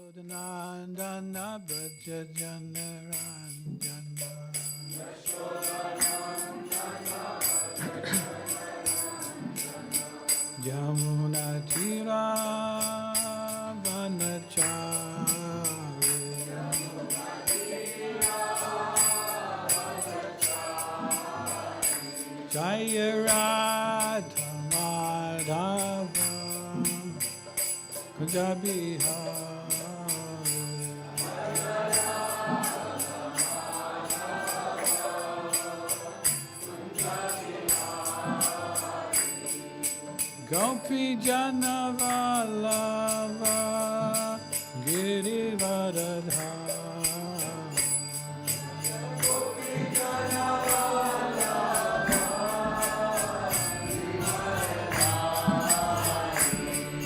Yashodanandana Braja Janaranjana Yamuna Tira Vanachari Jaya Radha Madhava Kunja Bihari Gopi Jana Vallabha Girivaradha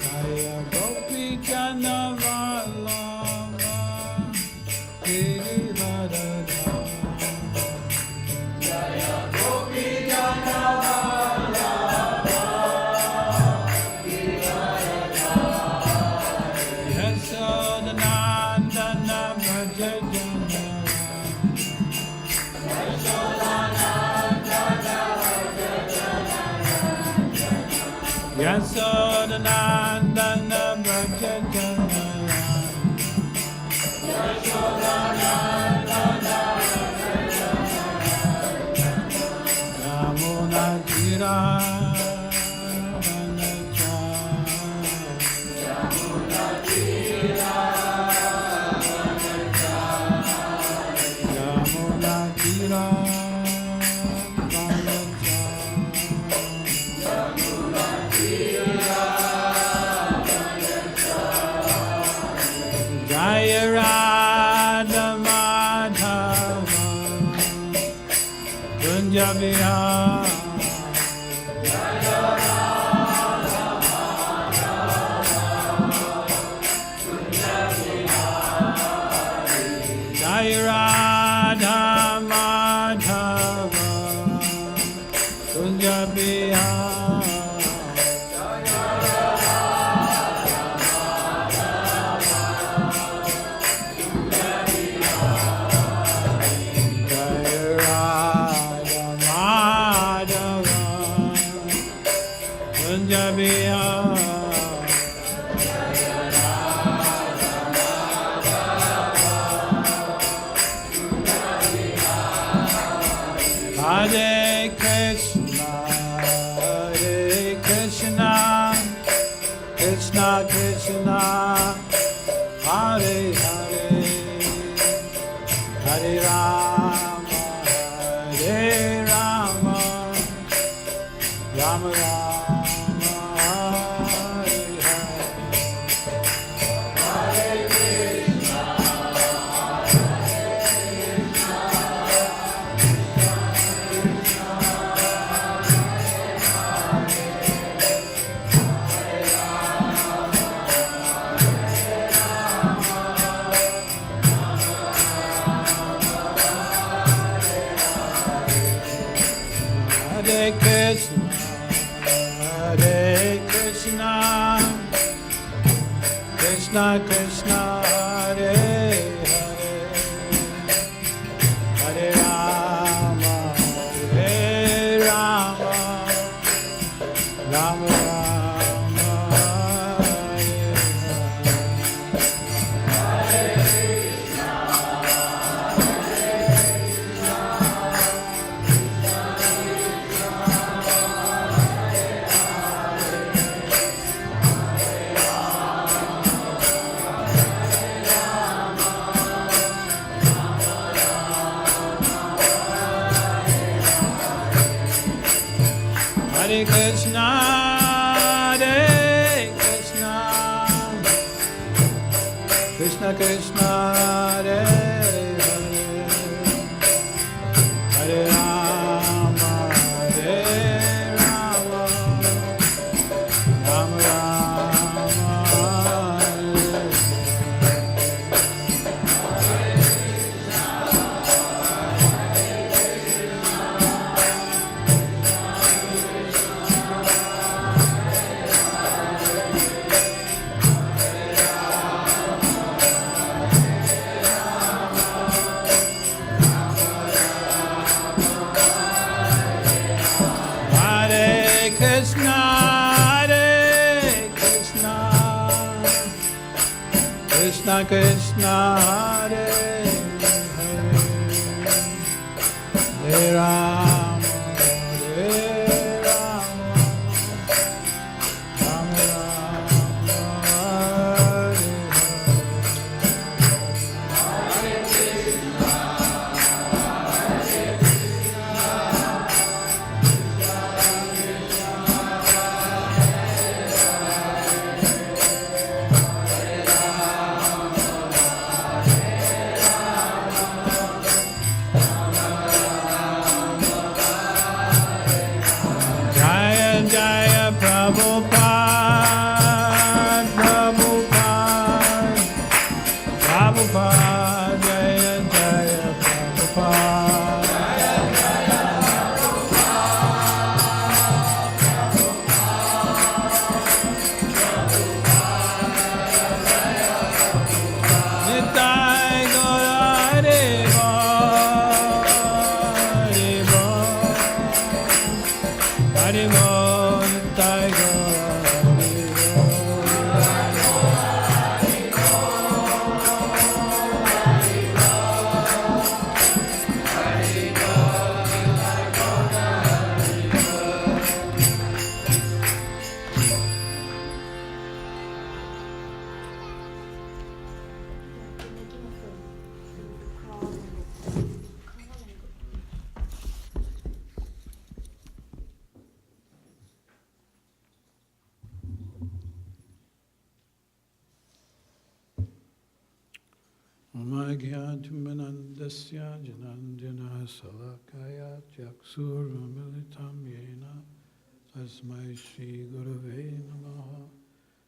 Jaya Gopi Jana Vallabha Girivaradha Jaya Gopi Jana Yasodanandana Braja Janaranjana Yamuna Tira Yamuna Tira Jaya Radha Madhava Kunja Bihari Jaya Radha Madhava Kunja Bihari Jaya Radha Madhava Kunja Bihari Hare Krishna, Hare Krishna, Krishna Krishna, Hare Hare, Hare Rama, Hare Rama, Rama Rama. Hare Krishna, Hare Krishna, Krishna Krishna, Hare Hare, Hare Rama, Hare Rama, Rama Rama, Hare Krishna, Hare Krishna, Hare Krishna, Krishna Krishna, Hare Hare, Hare Rama, Hare Rama, Rama Rama, Hare Krishna Krishna Hare Hare Hare Rama Rama Rama Hare Jaya Jaya Prabhupada Prabhupada Prabhupada Jaya Jaya Prabhupada Nitai Gaura Hare Bo Hare Bo Nitai Gaura Omagyantumanandasya jananjana salakaya chaksurvamilitam yena tasmai Shri Gurave Namaha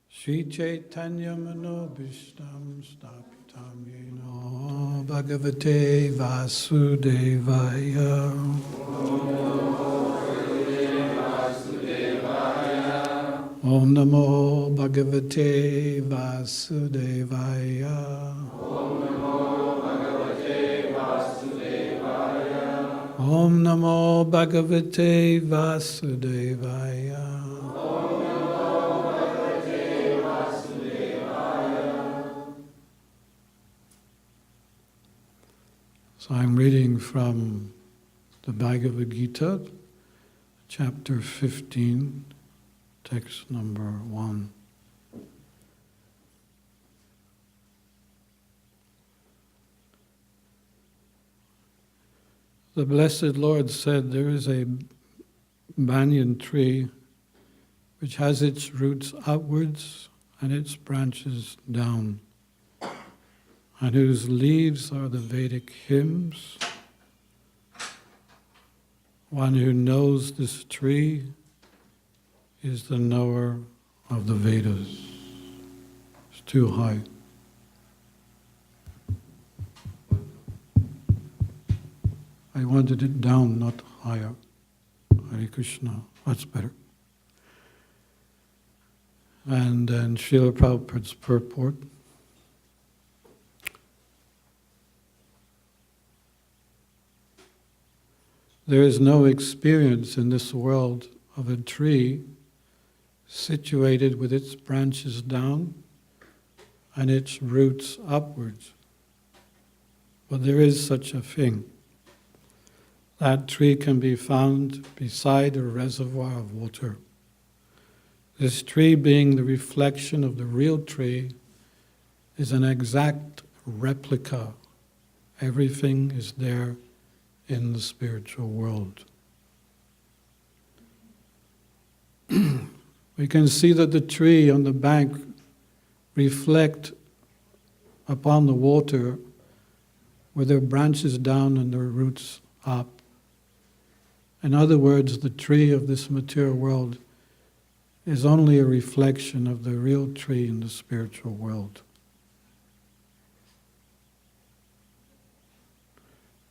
Shri Chaitanya Manobhishtam Stapitam Yena Bhagavate Vasudevaya Om Namo Bhagavate Vasudevaya Om Namo Bhagavate Vasudevaya. So I'm reading from the Bhagavad Gita, chapter 15, text number 1. The Blessed Lord said, there is a banyan tree which has its roots upwards and its branches down, and whose leaves are the Vedic hymns. One who knows this tree is the knower of the Vedas. It's too high. I wanted it down, not higher. Hare Krishna, that's better. And then Srila Prabhupada's purport. There is no experience in this world of a tree situated with its branches down and its roots upwards. But there is such a thing. That tree can be found beside a reservoir of water. This tree, being the reflection of the real tree, is an exact replica. Everything is there in the spiritual world. We can see that the tree on the bank reflect upon the water with their branches down and their roots up. In other words, the tree of this material world is only a reflection of the real tree in the spiritual world.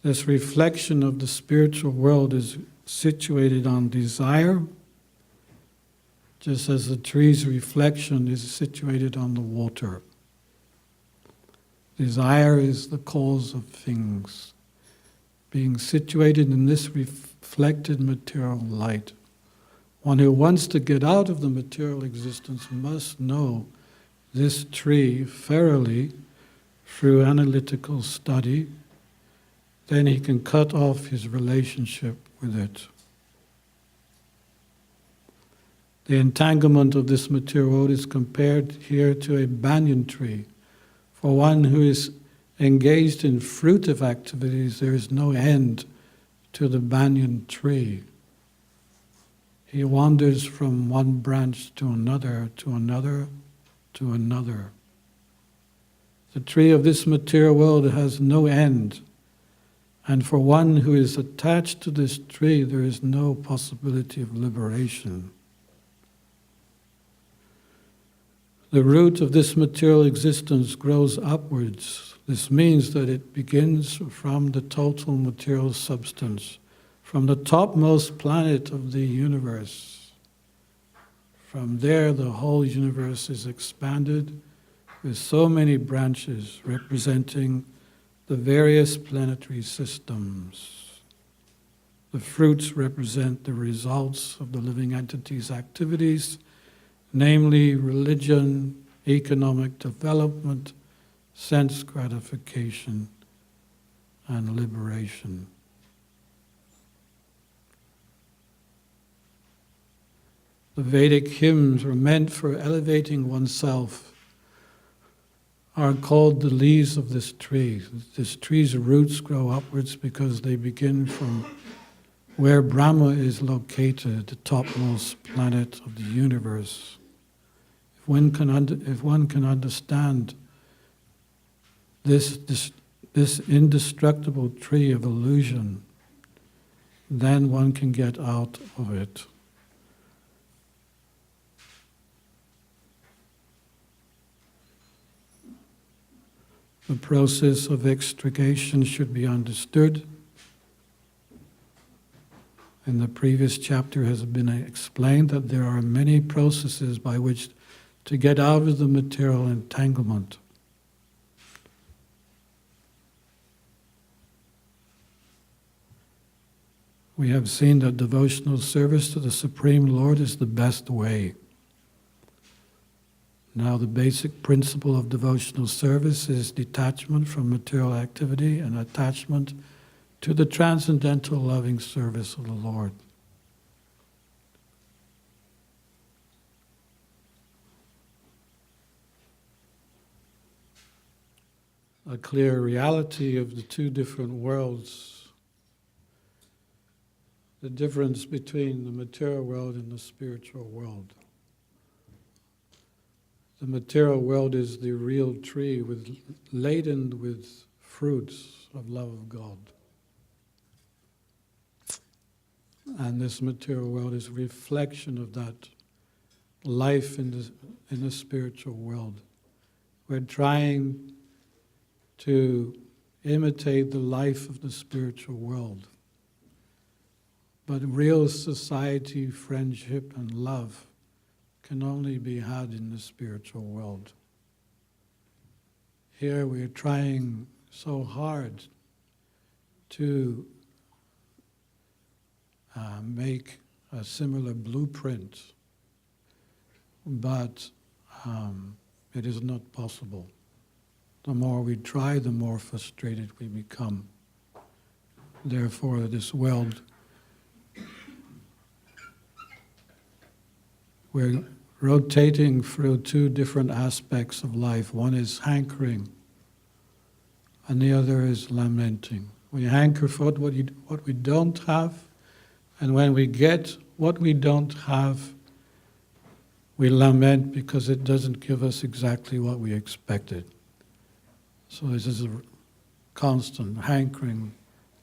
This reflection of the spiritual world is situated on desire, just as the tree's reflection is situated on the water. Desire is the cause of things. Being situated in this reflected material light, one who wants to get out of the material existence must know this tree thoroughly through analytical study, then he can cut off his relationship with it. The entanglement of this material world is compared here to a banyan tree. For one who is engaged in fruitive activities, there is no end to the banyan tree. He wanders from one branch to another, to another, to another. The tree of this material world has no end. And for one who is attached to this tree, there is no possibility of liberation. The root of this material existence grows upwards. This means that it begins from the total material substance, from the topmost planet of the universe. From there, the whole universe is expanded with so many branches representing the various planetary systems. The fruits represent the results of the living entity's activities, namely religion, economic development, sense gratification, and liberation. The Vedic hymns are meant for elevating oneself, are called the leaves of this tree. This tree's roots grow upwards because they begin from where Brahma is located, the topmost planet of the universe. If one can understand this indestructible tree of illusion, then one can get out of it. The process of extrication should be understood. In the previous chapter has been explained that there are many processes by which to get out of the material entanglement. We have seen that devotional service to the Supreme Lord is the best way. Now, the basic principle of devotional service is detachment from material activity and attachment to the transcendental loving service of the Lord. A clear reality of the two different worlds, the difference between the material world and the spiritual world. The material world is the real tree laden with fruits of love of God. And this material world is a reflection of that life in the spiritual world. We're trying to imitate the life of the spiritual world. But real society, friendship, and love can only be had in the spiritual world. Here we're trying so hard to make a similar blueprint, but it is not possible. The more we try, the more frustrated we become. Therefore, this world, we're rotating through two different aspects of life. One is hankering, and the other is lamenting. We hanker for what we don't have, and when we get what we don't have, we lament because it doesn't give us exactly what we expected. So this is a constant hankering,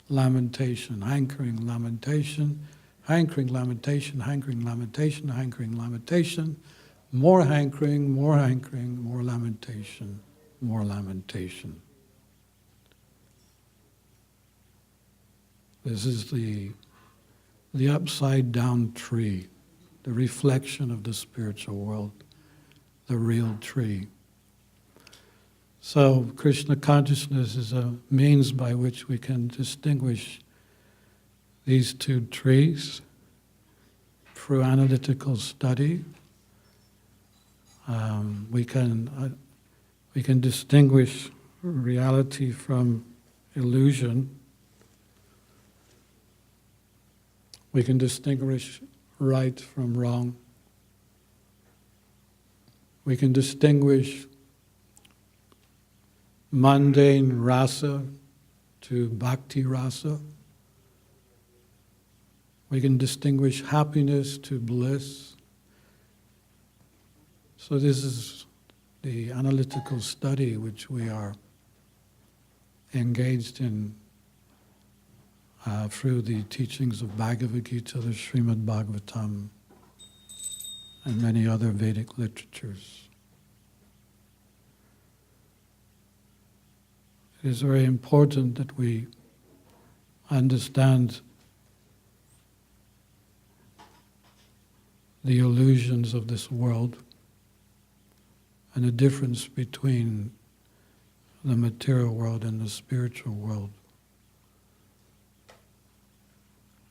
lamentation, hankering, lamentation, hankering, lamentation, hankering, lamentation, hankering, lamentation, more hankering, more hankering, more lamentation, more lamentation. This is the upside down tree, the reflection of the spiritual world, the real tree. So Krishna consciousness is a means by which we can distinguish these two trees through analytical study, We can distinguish reality from illusion. We can distinguish right from wrong. We can distinguish mundane rasa to bhakti rasa. We can distinguish happiness to bliss. So this is the analytical study which we are engaged in through the teachings of Bhagavad Gita, the Srimad Bhagavatam, and many other Vedic literatures. It is very important that we understand the illusions of this world and the difference between the material world and the spiritual world.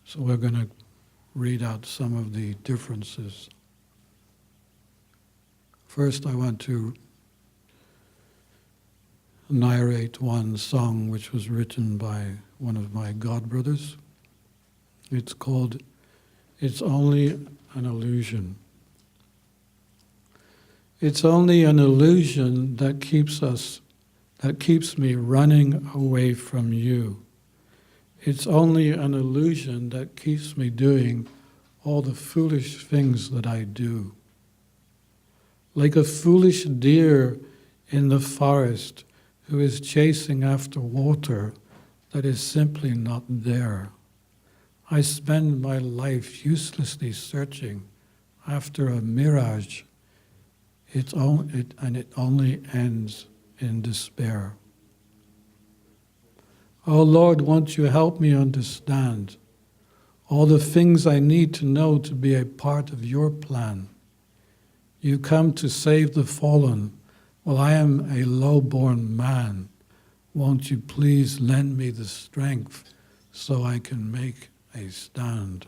So we're going to read out some of the differences. First, I want to narrate one song which was written by one of my godbrothers. It's called "It's Only an Illusion." It's only an illusion that keeps me running away from you. It's only an illusion that keeps me doing all the foolish things that I do. Like a foolish deer in the forest who is chasing after water that is simply not there. I spend my life uselessly searching after a mirage, and it only ends in despair. Oh Lord, won't you help me understand all the things I need to know to be a part of your plan? You come to save the fallen. Well, I am a low-born man. Won't you please lend me the strength so I can make a stand?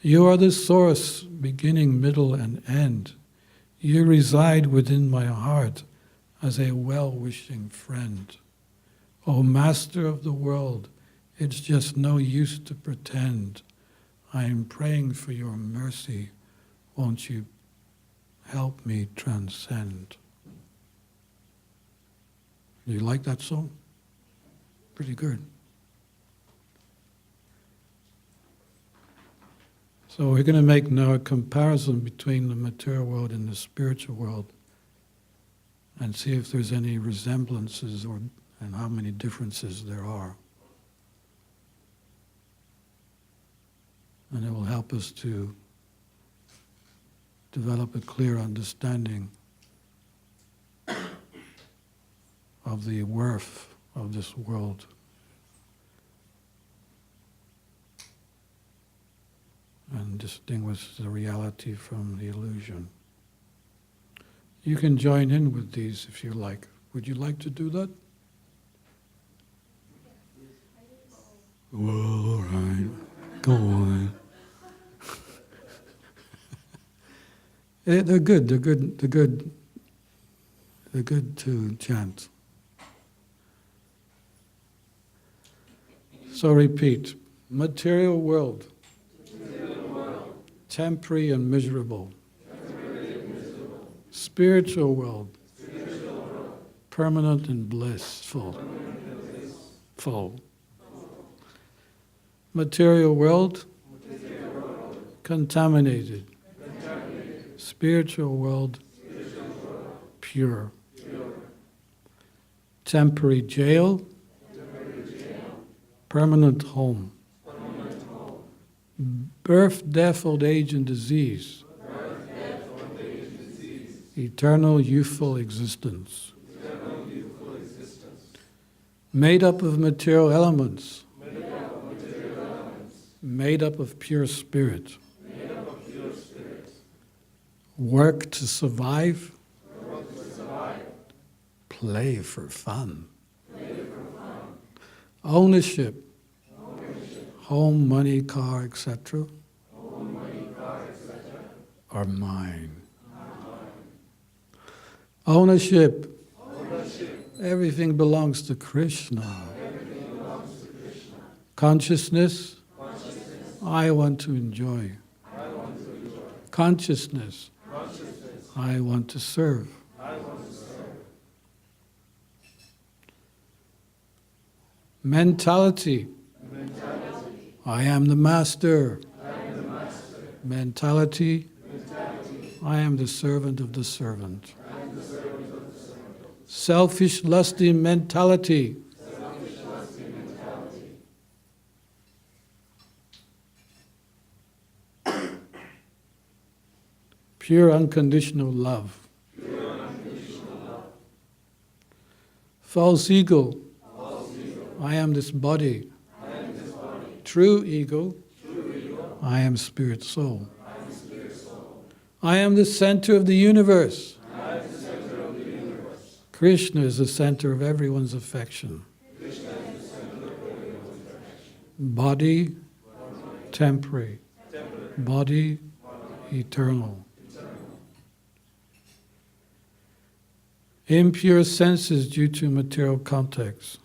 You are the source, beginning, middle, and end. You reside within my heart as a well-wishing friend. O Master of the world, it's just no use to pretend. I am praying for your mercy. Won't you help me transcend? You like that song? Pretty good. So we're going to make now a comparison between the material world and the spiritual world and see if there's any resemblances and how many differences there are. And it will help us to develop a clear understanding of the worth of this world. And distinguish the reality from the illusion. You can join in with these if you like. Would you like to do that? Well, all right. Go on. They're good. They're good to chant. So repeat. Material world. Temporary and miserable. Spiritual world. Permanent and blissful. Full. Material world. Contaminated. Spiritual world. Pure. Temporary jail. Permanent home. Birth, death, old age, and disease. Eternal youthful existence. Made up of material elements. Made up of pure spirit. Work to survive. Play for fun. Ownership. Home, money, car, etc. are mine. Ownership. Everything belongs to Krishna. Consciousness. I want to enjoy. Consciousness. I want to serve. Mentality. I am the master. Mentality. I am the servant of the servant. Selfish, lusty mentality. Pure unconditional love. False ego. I am this body. True ego. I am spirit soul. I am the center of the universe. Krishna is the center of everyone's affection. Body, temporary. Body, eternal. Impure senses due to material context.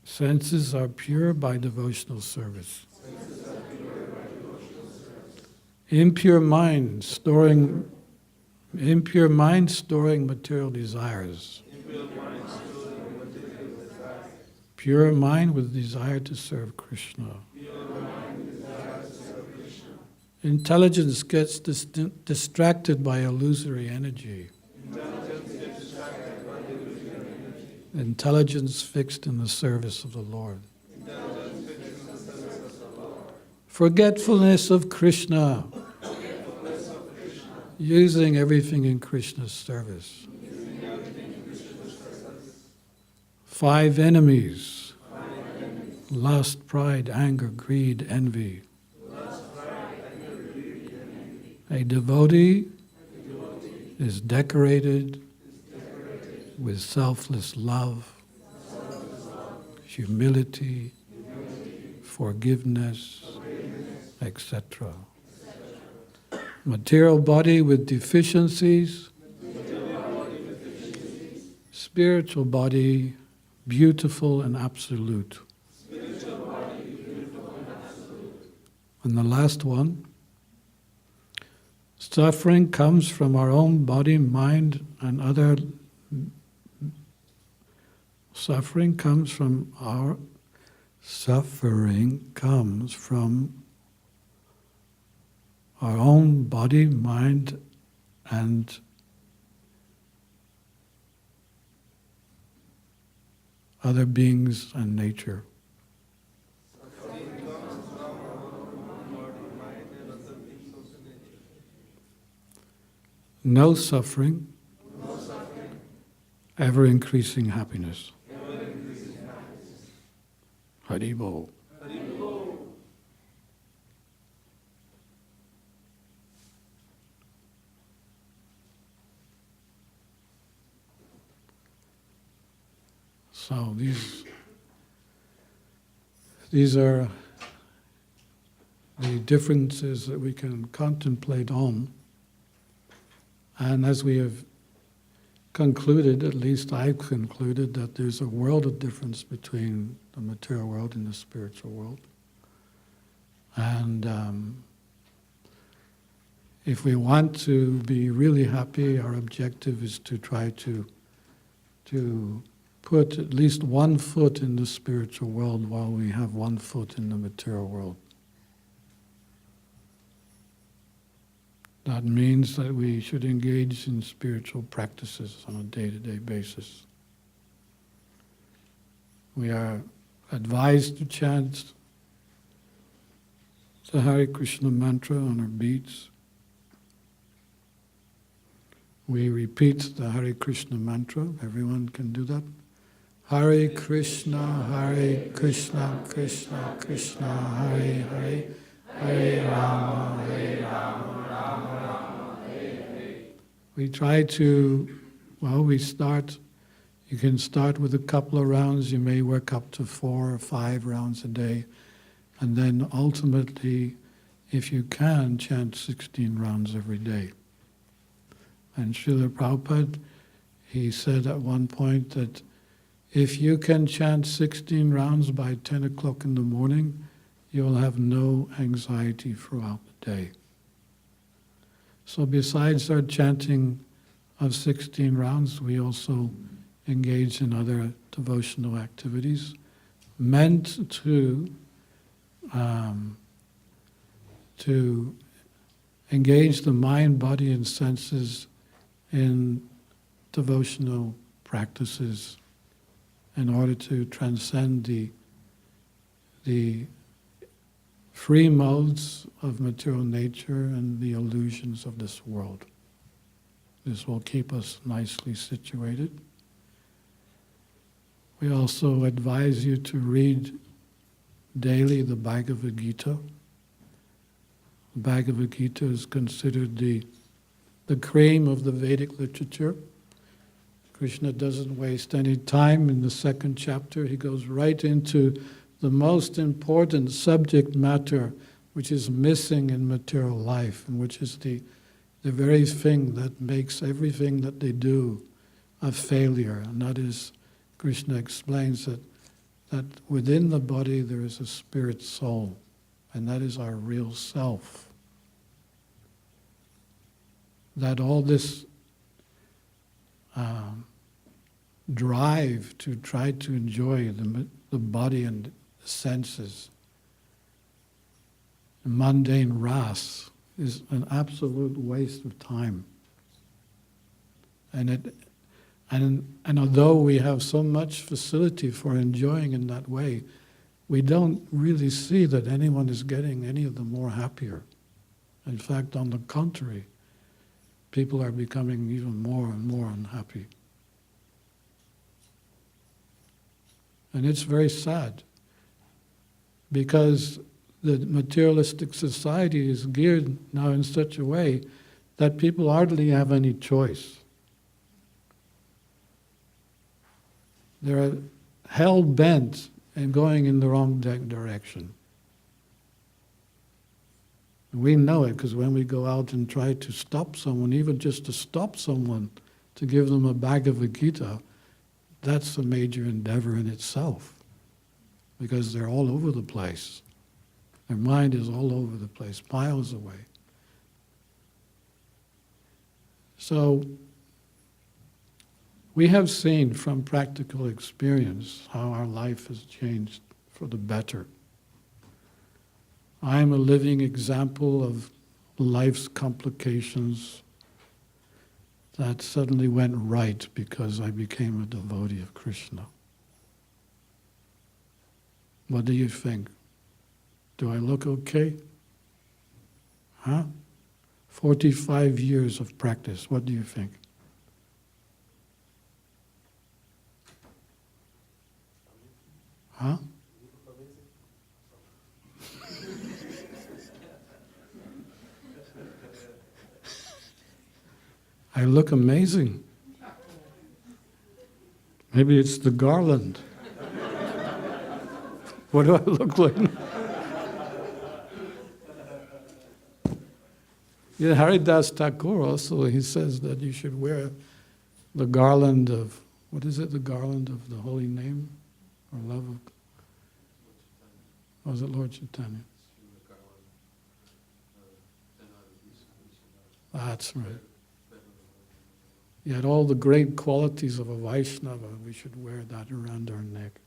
Senses are pure by devotional service. Impure mind storing material desires. Pure mind with desire to serve Krishna. Intelligence gets distracted by illusory energy. Intelligence fixed in the service of the Lord. Forgetfulness of Krishna. Using everything in Krishna's service. 5 enemies. Lust, pride, anger, greed, envy. A devotee is decorated with selfless love, humility, forgiveness, etc. Material body with deficiencies, spiritual body beautiful and absolute. And the last one, suffering comes from our own body, mind, and other. Suffering comes from our own body, mind, and other beings and nature. No suffering, ever increasing happiness. Hare Bol. So these are the differences that we can contemplate on. And as we have concluded, at least I've concluded, that there's a world of difference between the material world and the spiritual world. And if we want to be really happy, our objective is to try to put at least one foot in the spiritual world while we have one foot in the material world. That means that we should engage in spiritual practices on a day-to-day basis. We are advised to chant the Hare Krishna mantra on our beats. We repeat the Hare Krishna mantra. Everyone can do that. Hare Krishna, Krishna Krishna, Hare Hare, Hare Rama, Rama, Hare. We try to, you can start with a couple of rounds, you may work up to 4 or 5 rounds a day, and then ultimately if you can, chant 16 rounds every day. And Srila Prabhupada, he said at one point that if you can chant 16 rounds by 10 o'clock in the morning, you'll have no anxiety throughout the day. So besides our chanting of 16 rounds, we also engage in other devotional activities meant to engage the mind, body, and senses in devotional practices in order to transcend the free modes of material nature and the illusions of this world. This will keep us nicely situated. We also advise you to read daily the Bhagavad Gita. The Bhagavad Gita is considered the cream of the Vedic literature. Krishna doesn't waste any time. In the second chapter, he goes right into the most important subject matter which is missing in material life, and which is the very thing that makes everything that they do a failure. And that is, Krishna explains that within the body there is a spirit soul, and that is our real self. That all this drive to try to enjoy the body and the senses, the mundane ras, is an absolute waste of time. And although we have so much facility for enjoying in that way, we don't really see that anyone is getting any of the more happier. In fact, on the contrary, people are becoming even more and more unhappy. And it's very sad, because the materialistic society is geared now in such a way that people hardly have any choice. They're hell-bent and going in the wrong direction. We know it because when we go out and try to stop someone, even just to stop someone, to give them a Bhagavad Gita, that's a major endeavor in itself, because they're all over the place. Their mind is all over the place, miles away. So we have seen from practical experience how our life has changed for the better. I am a living example of life's complications that suddenly went right because I became a devotee of Krishna. What do you think? Do I look okay? Huh? 45 years of practice, what do you think? Huh? I look amazing. Maybe it's the garland. What do I look like? Yeah, Haridas Thakur also, he says that you should wear the garland of, what is it, the garland of the holy name? Or love of, or was it Lord Chaitanya? That's right. Yet all the great qualities of a Vaishnava, we should wear that around our neck.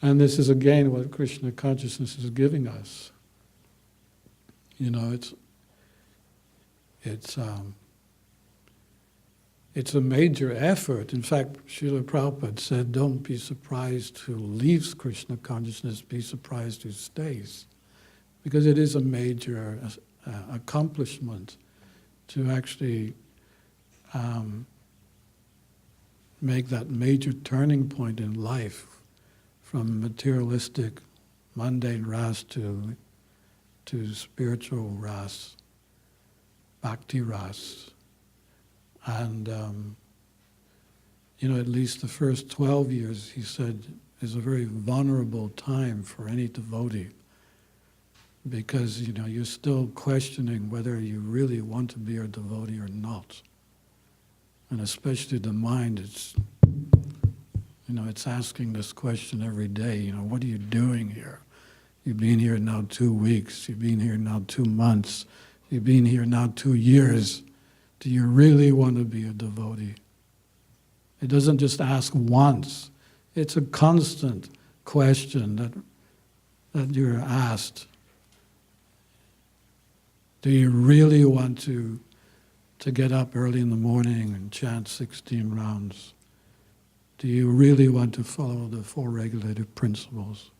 And this is again what Krishna consciousness is giving us. You know, it's a major effort. In fact, Srila Prabhupada said, don't be surprised who leaves Krishna consciousness, be surprised who stays. Because it is a major accomplishment to actually make that major turning point in life from materialistic, mundane ras to spiritual ras, bhakti ras. And, at least the first 12 years, he said, is a very vulnerable time for any devotee. because you're still questioning whether you really want to be a devotee or not. And especially the mind, it's asking this question every day, what are you doing here? You've been here now 2 weeks, you've been here now 2 months, you've been here now 2 years. Do you really want to be a devotee? It doesn't just ask once. It's a constant question that you're asked. Do you really want to get up early in the morning and chant 16 rounds? Do you really want to follow the 4 regulative principles?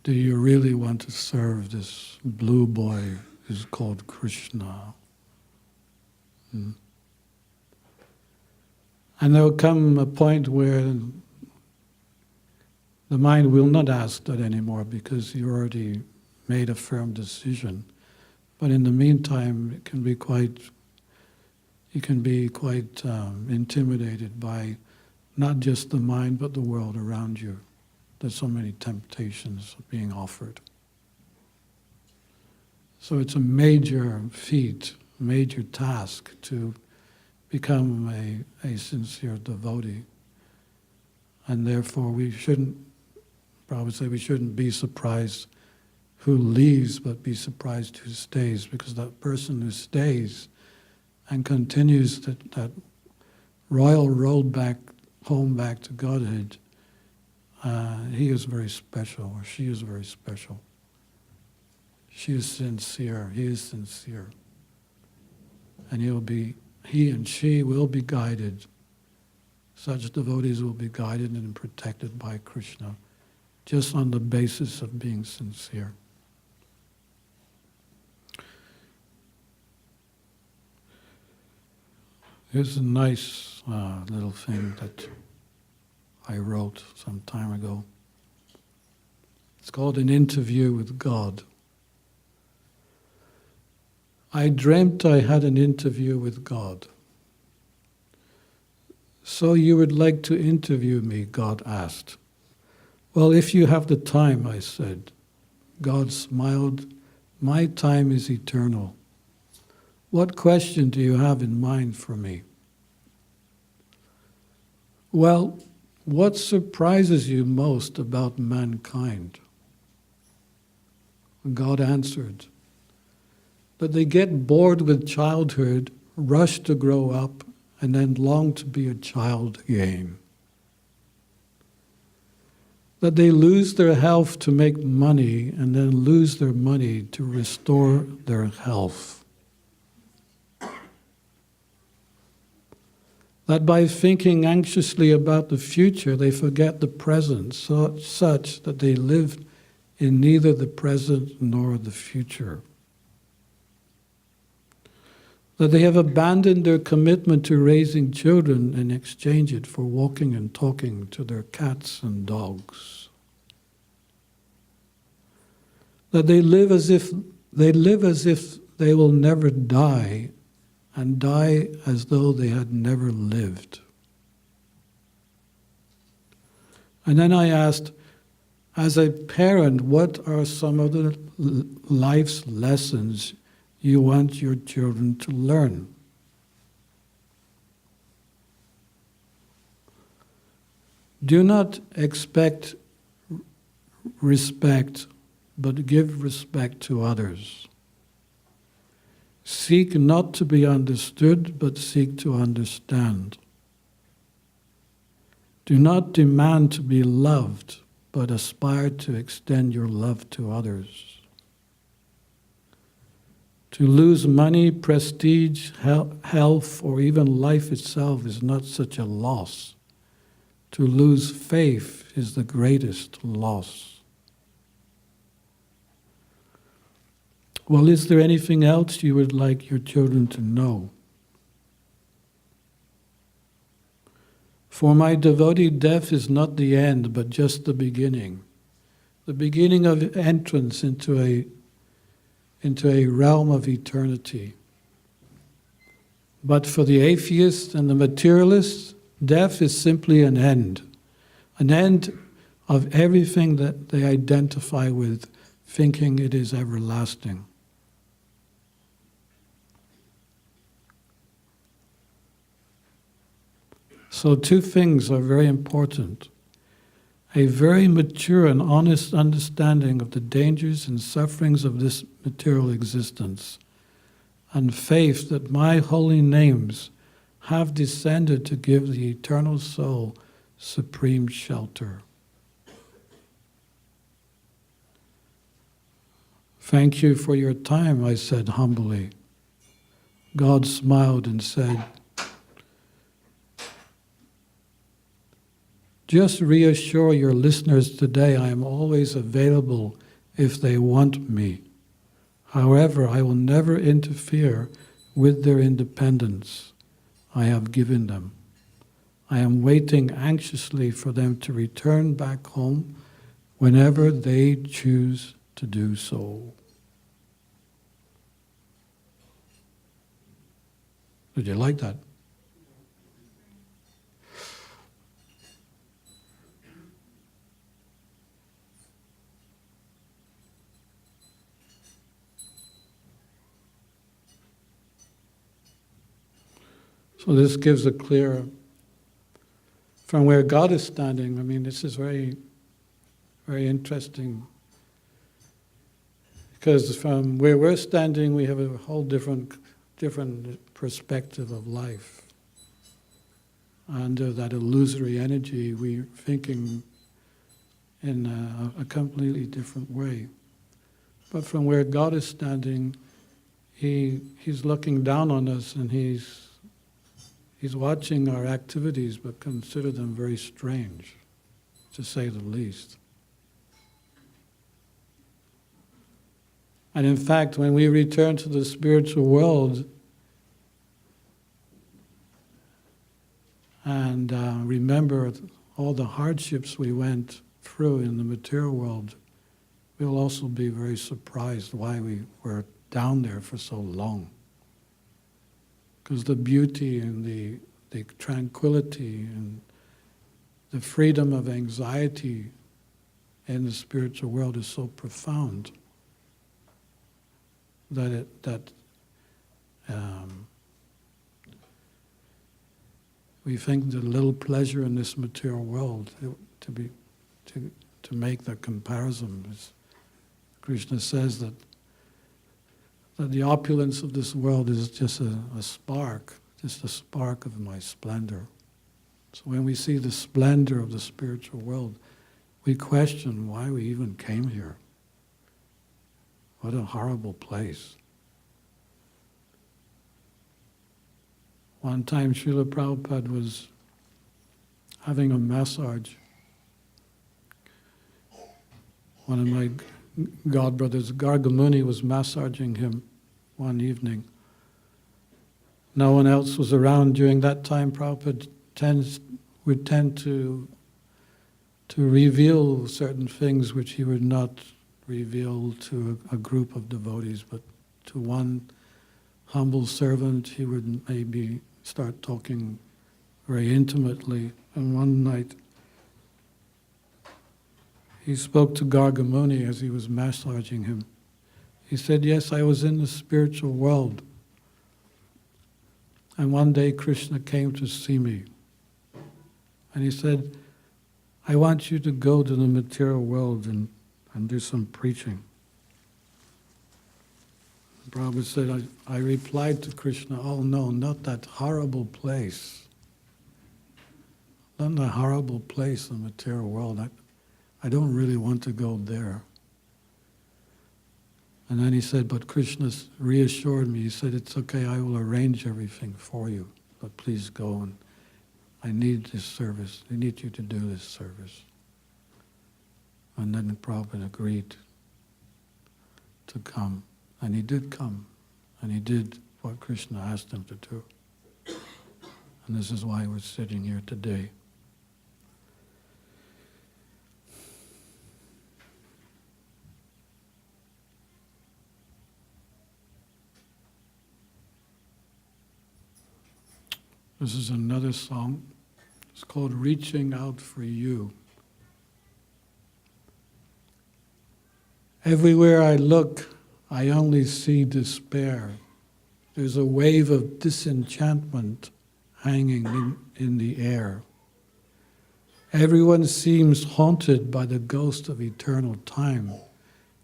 Do you really want to serve this blue boy who's called Krishna? And there will come a point where the mind will not ask that anymore because you already made a firm decision. But in the meantime, you can be quite intimidated by not just the mind but the world around you. There's so many temptations being offered. So it's a major feat, major task to become a sincere devotee. And therefore we shouldn't be surprised who leaves, but be surprised who stays, because that person who stays and continues that royal road back home, back to Godhead, he is very special, or she is very special. She is sincere, he is sincere. And he and she will be guided. Such devotees will be guided and protected by Krishna, just on the basis of being sincere. Here's a nice little thing that I wrote some time ago. It's called An Interview with God. I dreamt I had an interview with God. So you would like to interview me, God asked. Well, if you have the time, I said. God smiled. My time is eternal. What question do you have in mind for me? Well, what surprises you most about mankind? God answered, that they get bored with childhood, rush to grow up, and then long to be a child again. That they lose their health to make money, and then lose their money to restore their health. That by thinking anxiously about the future, they forget the present, such that they live in neither the present nor the future. That they have abandoned their commitment to raising children and exchange it for walking and talking to their cats and dogs. That they live as if they will never die, and die as though they had never lived. And then I asked, as a parent, what are some of the life's lessons you want your children to learn? Do not expect respect, but give respect to others. Seek not to be understood, but seek to understand. Do not demand to be loved, but aspire to extend your love to others. To lose money, prestige, health, or even life itself is not such a loss. To lose faith is the greatest loss. Well, is there anything else you would like your children to know? For my devotee, death is not the end, but just the beginning of entrance into a realm of eternity. But for the atheist and the materialist, death is simply an end of everything that they identify with, thinking it is everlasting. So two things are very important. A very mature and honest understanding of the dangers and sufferings of this material existence, and faith that my holy names have descended to give the eternal soul supreme shelter. Thank you for your time, I said humbly. God smiled and said, just reassure your listeners today I am always available if they want me. However, I will never interfere with their independence I have given them. I am waiting anxiously for them to return back home whenever they choose to do so. Did you like that? So this gives a clear, from where God is standing, I mean, this is very, very interesting. Because from where we're standing, we have a whole different perspective of life. Under that illusory energy, we're thinking in a completely different way. But from where God is standing, He's looking down on us, and He's watching our activities, but consider them very strange, to say the least. And in fact, when we return to the spiritual world and remember all the hardships we went through in the material world, we'll also be very surprised why we were down there for so long. Because the beauty and the tranquility and the freedom of anxiety in the spiritual world is so profound that we think the little pleasure in this material world to make the comparison. Krishna says that the opulence of this world is just a spark of my splendor. So when we see the splendor of the spiritual world, we question why we even came here. What a horrible place. One time Srila Prabhupada was having a massage. One of my godbrothers, Gargamuni, was massaging him one evening. No one else was around during that time. Prabhupada would tend to reveal certain things which he would not reveal to a group of devotees, but to one humble servant he would maybe start talking very intimately. And one night he spoke to Gargamuni as he was massaging him. He said, yes, I was in the spiritual world. And one day Krishna came to see me. And he said, I want you to go to the material world and do some preaching. Prabhupada said, I replied to Krishna, oh no, not that horrible place. Not that horrible place, the material world. I don't really want to go there. And then he said, but Krishna reassured me. He said, it's okay, I will arrange everything for you, but please go, and I need this service. I need you to do this service. And then Prabhupada agreed to come. And he did come. And he did what Krishna asked him to do. And this is why we're sitting here today. This is another song. It's called Reaching Out for You. Everywhere I look, I only see despair. There's a wave of disenchantment hanging in the air. Everyone seems haunted by the ghost of eternal time.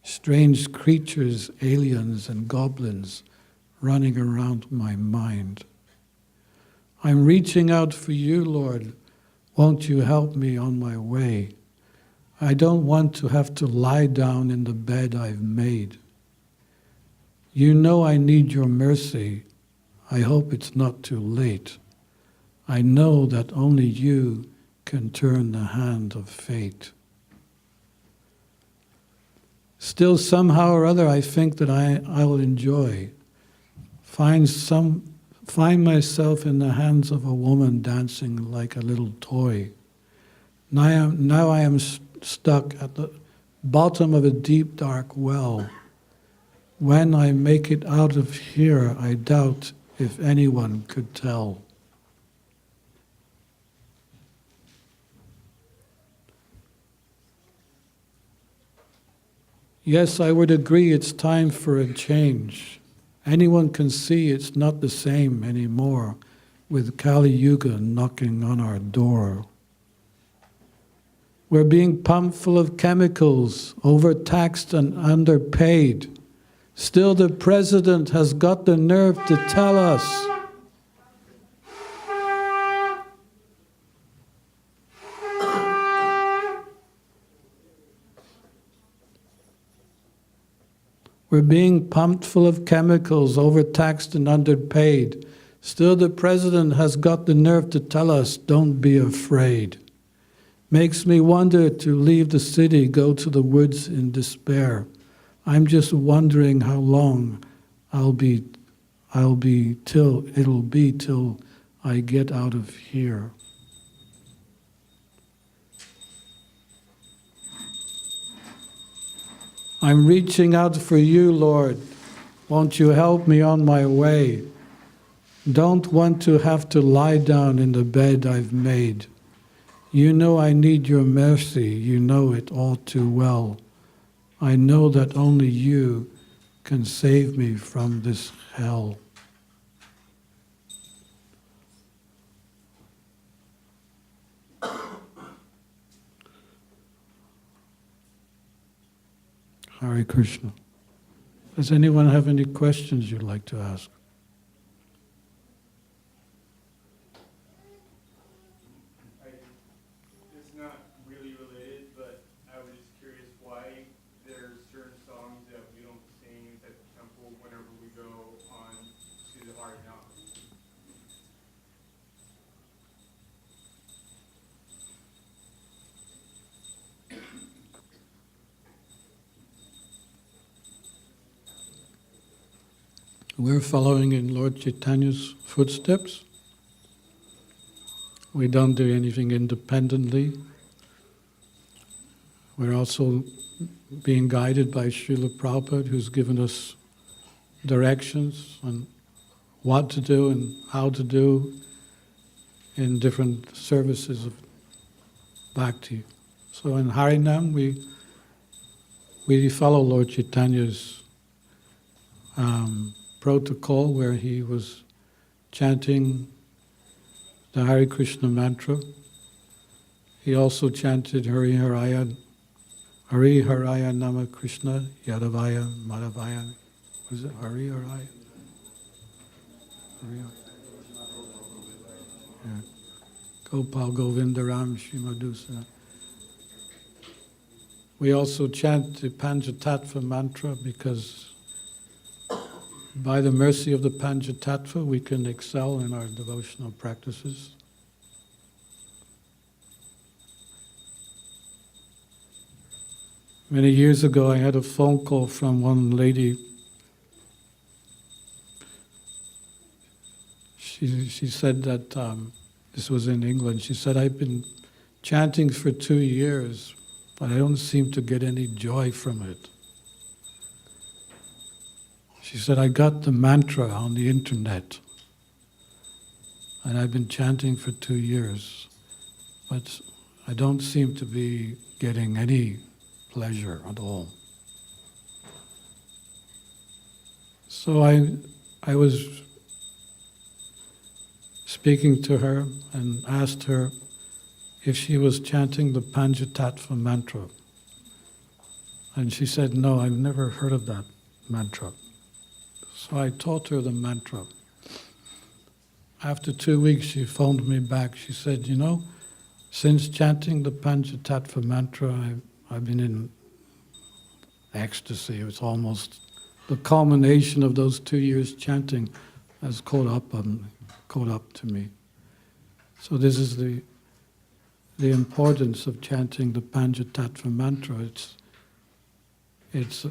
Strange creatures, aliens and goblins running around my mind. I'm reaching out for you, Lord. Won't you help me on my way? I don't want to have to lie down in the bed I've made. You know I need your mercy. I hope it's not too late. I know that only you can turn the hand of fate. Still, somehow or other, I think that I'll enjoy. Find myself in the hands of a woman dancing like a little toy. Now I am stuck at the bottom of a deep, dark well. When I make it out of here, I doubt if anyone could tell. Yes, I would agree it's time for a change. Anyone can see it's not the same anymore with Kali Yuga knocking on our door. We're being pumped full of chemicals, overtaxed and underpaid. Still, the president has got the nerve to tell us we're being pumped full of chemicals, overtaxed and underpaid. Still, the president has got the nerve to tell us, don't be afraid. Makes me wonder to leave the city, go to the woods in despair. I'm just wondering how long it'll be till I get out of here. I'm reaching out for you, Lord. Won't you help me on my way? Don't want to have to lie down in the bed I've made. You know I need your mercy. You know it all too well. I know that only you can save me from this hell. Hare Krishna. Does anyone have any questions you'd like to ask? It's not really related, but I was just curious why there's certain songs that we don't sing at the temple whenever we go on to the Hare Mountain. We're following in Lord Chaitanya's footsteps. We don't do anything independently. We're also being guided by Srila Prabhupada, who's given us directions on what to do and how to do in different services of bhakti. So in Harinam, we follow Lord Chaitanya's protocol, where he was chanting the Hare Krishna mantra. He also chanted Hare Haraya Nama Krishna Yadavaya Madhavaya. Was it Hare Haraya? Yeah. Gopal Govindaram Shrimadusana. We also chant the Panchatantra mantra because by the mercy of the Panchatantra, we can excel in our devotional practices. Many years ago, I had a phone call from one lady. She said that, this was in England, she said, I've been chanting for 2 years, but I don't seem to get any joy from it. She said, I got the mantra on the internet, and I've been chanting for 2 years, but I don't seem to be getting any pleasure at all. So I was speaking to her and asked her if she was chanting the Panchatantra mantra. And she said, no, I've never heard of that mantra. So I taught her the mantra. After 2 weeks, she phoned me back. She said, you know, since chanting the Panchatantra mantra, I've been in ecstasy. It was almost the culmination of those 2 years chanting has caught up to me. So this is the importance of chanting the Panchatantra mantra. It's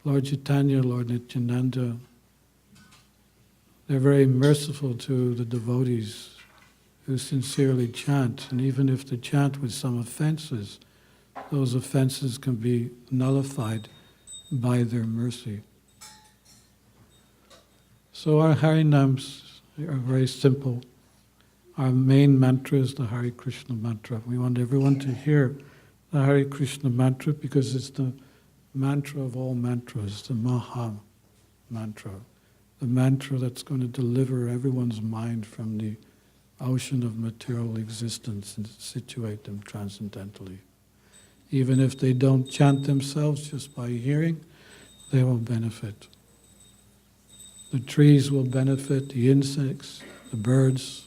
Lord Chaitanya, Lord Nityananda, they're very merciful to the devotees who sincerely chant. And even if they chant with some offenses, those offenses can be nullified by their mercy. So our Harinams are very simple. Our main mantra is the Hare Krishna mantra. We want everyone to hear the Hare Krishna mantra because it's the mantra of all mantras, the Maha mantra, the mantra that's going to deliver everyone's mind from the ocean of material existence and situate them transcendentally. Even if they don't chant themselves, just by hearing, they will benefit. The trees will benefit, the insects, the birds,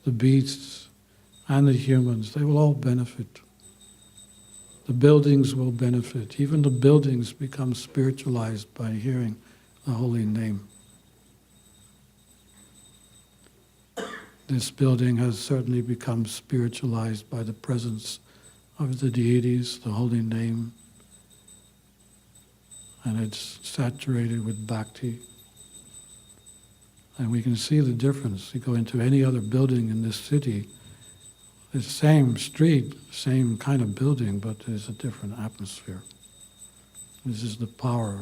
the beasts, and the humans. They will all benefit. The buildings will benefit. Even the buildings become spiritualized by hearing the holy name. This building has certainly become spiritualized by the presence of the deities, the holy name, and it's saturated with bhakti. And we can see the difference. You go into any other building in this city, the same street, same kind of building, but there's a different atmosphere. This is the power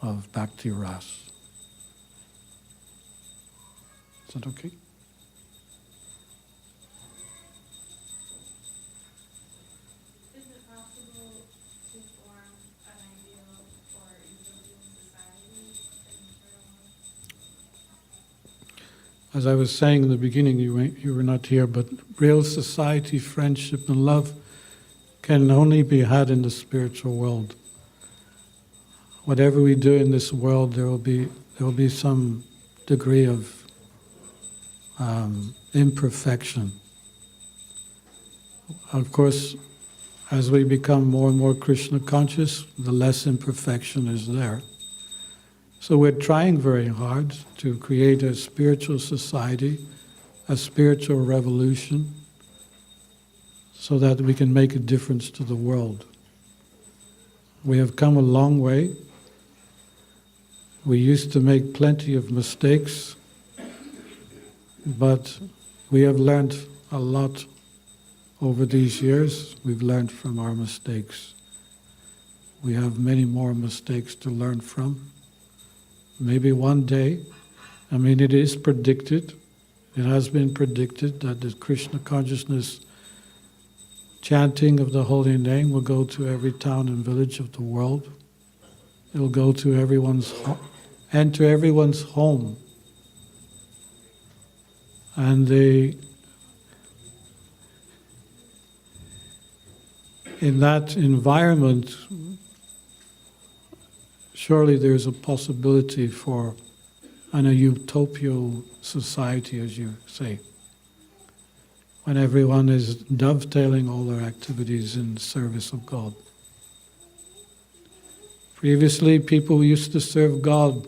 of bhakti ras. Is that okay? Is it possible to form an ideal or utopian society in the world? As I was saying in the beginning, you were not here, but real society, friendship, and love can only be had in the spiritual world. Whatever we do in this world, there will be some degree of imperfection. Of course, as we become more and more Krishna conscious, the less imperfection is there. So we're trying very hard to create a spiritual society, a spiritual revolution, so that we can make a difference to the world. We have come a long way. We used to make plenty of mistakes, but we have learned a lot over these years. We've learned from our mistakes. We have many more mistakes to learn from. Maybe one day, it is predicted, it has been predicted that the Krishna consciousness chanting of the holy name will go to every town and village of the world. It will go to everyone's enter everyone's home. And in that environment, surely there's a possibility for a utopian society, as you say, when everyone is dovetailing all their activities in service of God. Previously, people used to serve God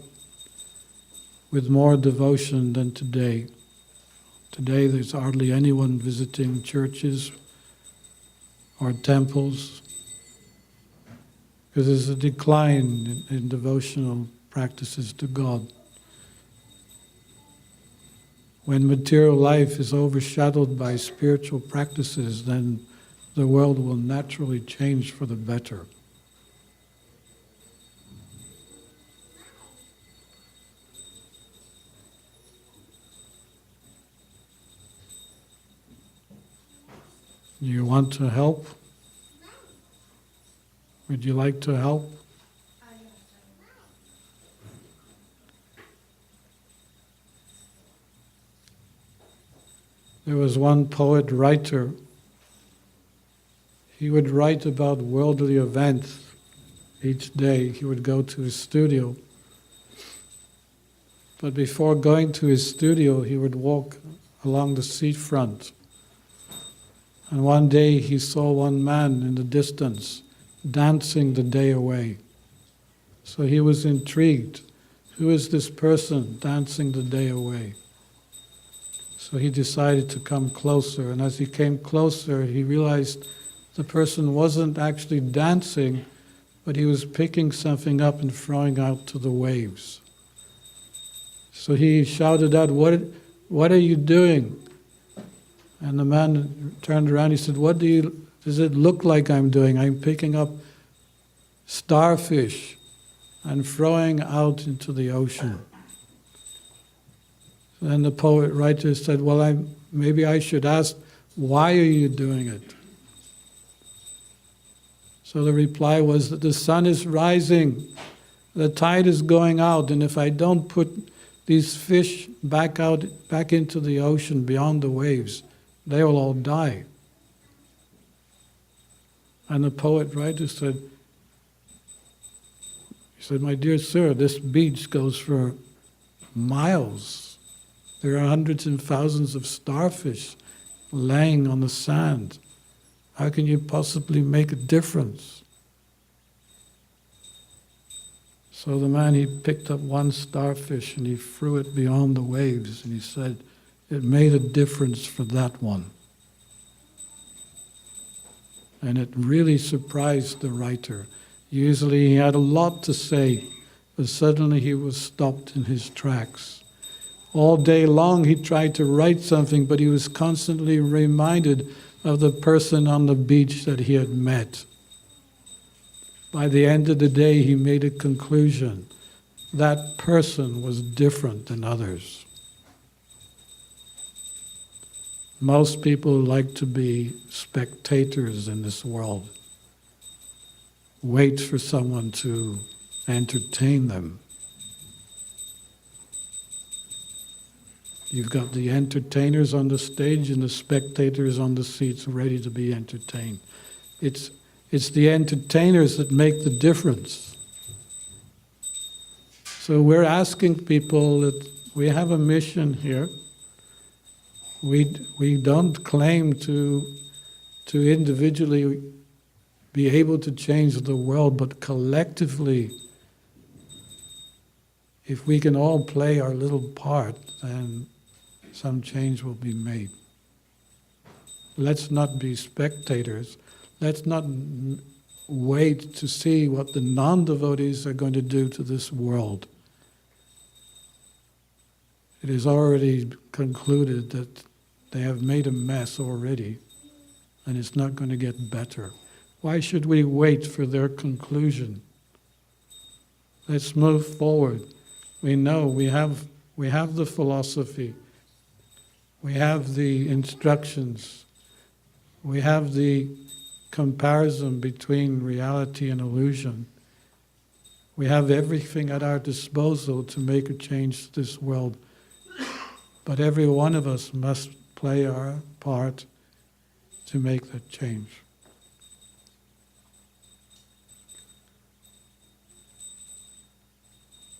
with more devotion than today. Today, there's hardly anyone visiting churches or temples, because there's a decline in devotional practices to God. When material life is overshadowed by spiritual practices, then the world will naturally change for the better. You want to help? Would you like to help? Yes, There was one poet writer. He would write about worldly events each day. He would go to his studio. But before going to his studio, he would walk along the seafront. And one day he saw one man in the distance dancing the day away. So he was intrigued. Who is this person dancing the day away? So he decided to come closer. And as he came closer, he realized the person wasn't actually dancing, but he was picking something up and throwing out to the waves. So he shouted out, what are you doing? And the man turned around, he said, does it look like I'm doing? I'm picking up starfish and throwing out into the ocean. Then the poet writer said, well, maybe I should ask, why are you doing it? So the reply was that the sun is rising, the tide is going out, and if I don't put these fish back into the ocean beyond the waves, they will all die. And the poet writer said, my dear sir, this beach goes for miles. There are hundreds and thousands of starfish laying on the sand. How can you possibly make a difference? So the man, he picked up one starfish and he threw it beyond the waves, and he said, it made a difference for that one. And it really surprised the writer. Usually he had a lot to say, but suddenly he was stopped in his tracks. All day long he tried to write something, but he was constantly reminded of the person on the beach that he had met. By the end of the day, he made a conclusion. That person was different than others. Most people like to be spectators in this world. Wait for someone to entertain them. You've got the entertainers on the stage and the spectators on the seats ready to be entertained. It's the entertainers that make the difference. So we're asking people that we have a mission here. We don't claim to individually be able to change the world, but collectively, if we can all play our little part, then some change will be made. Let's not be spectators. Let's not wait to see what the non-devotees are going to do to this world. It is already concluded that they have made a mess already, and it's not going to get better. Why should we wait for their conclusion? Let's move forward. We know we have the philosophy, we have the instructions, we have the comparison between reality and illusion. We have everything at our disposal to make a change to this world. But every one of us must play our part to make that change.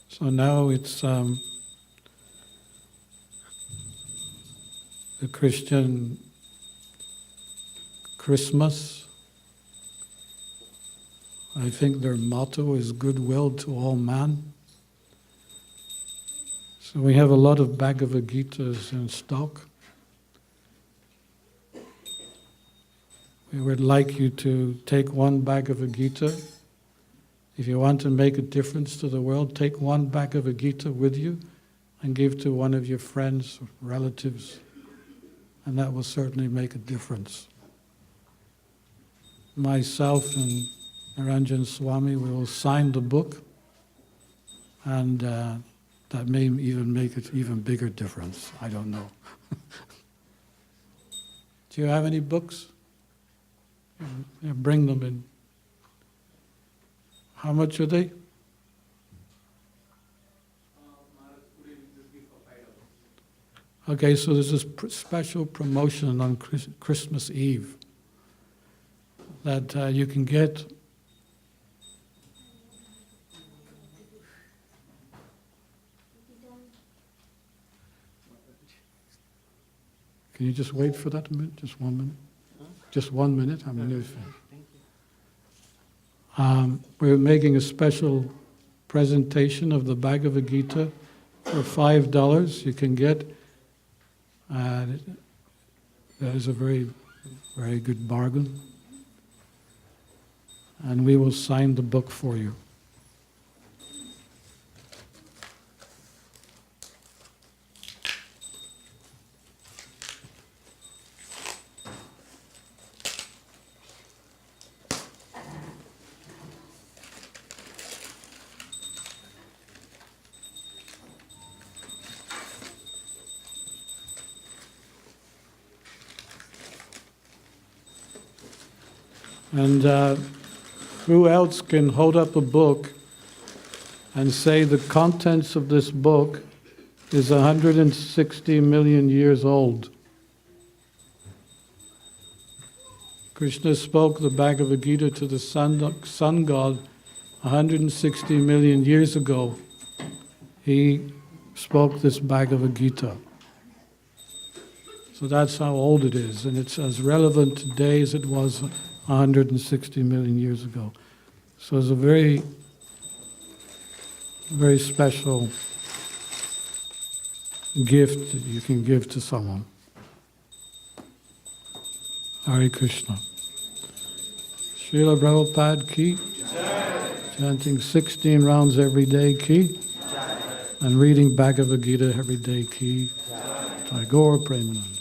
So now it's the Christian Christmas. I think their motto is goodwill to all man. So we have a lot of Bhagavad Gitas in stock. We would like you to take one Bhagavad Gita. If you want to make a difference to the world, take one Bhagavad Gita with you and give to one of your friends or relatives, and that will certainly make a difference. Myself and Niranjan Swami, we will sign the book, and that may even make it even bigger difference. I don't know. Do you have any books? Yeah, bring them in. How much are they? Okay, so there's this special promotion on Christmas Eve that you can get. Can you just wait for that a minute? Just 1 minute? Just 1 minute? I'm nearly finished. We're making a special presentation of the Bhagavad Gita for $5. You can get. That is a very, very good bargain. And we will sign the book for you. And who else can hold up a book and say the contents of this book is 160 million years old? Krishna spoke the Bhagavad Gita to the sun god 160 million years ago. He spoke this Bhagavad Gita. So that's how old it is, and it's as relevant today as it was 160 million years ago. So it's a very, very special gift that you can give to someone. Hare Krishna. Srila Prabhupada ki. Chanting 16 rounds every day ki. And reading Bhagavad Gita every day ki. Tagore Premanand.